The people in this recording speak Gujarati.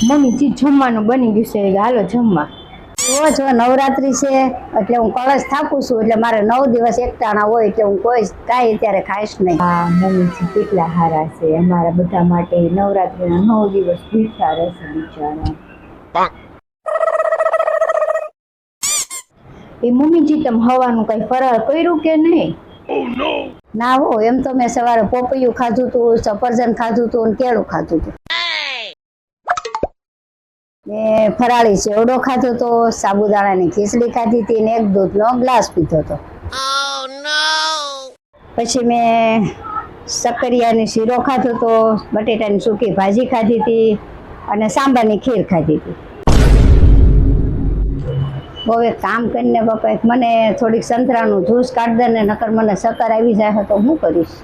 મમ્મી જે જમવાનું બની ગયું છે હાલો જમવા. જો નવરાત્રી છે એટલે હું કળશ થાપું છું એટલે મારે 9 દિવસ એકટાણા હોય એટલે હું કોઈ કાંઈ અત્યારે ખાઈશ નહીં. હા મમ્મીજી કેટલા સારા છે અમારા બધા માટે નવરાત્રીના 9 દિવસ ભૂખ્યા રહેશે બિચારા. એ મમ્મીજી તમે હવાનું કઈ ફરાળ કર્યું કે નહીં? ના હો, એમ તો મેં સવારે પોપૈયું ખાધું હતું, સફરજન ખાધું હતું અને કેળું ખાધું હતું. મેં ફરાળી સેવડો ખાધો હતો, સાબુદાણાની ખીચડી ખાધી હતી ને એક દૂધનો ગ્લાસ પીધો હતો. પછી મેં શક્કરિયાની શીરો ખાધો હતો, બટેટાની સૂકી ભાજી ખાધી હતી અને સાંભારની ખીર ખાધી હતી. બહુ એક કામ કરીને પપ્પા મને થોડીક સંતરાનું જ્યુસ કાઢી દે ને, નકર મને શક્કર આવી જાય તો હું કરીશ.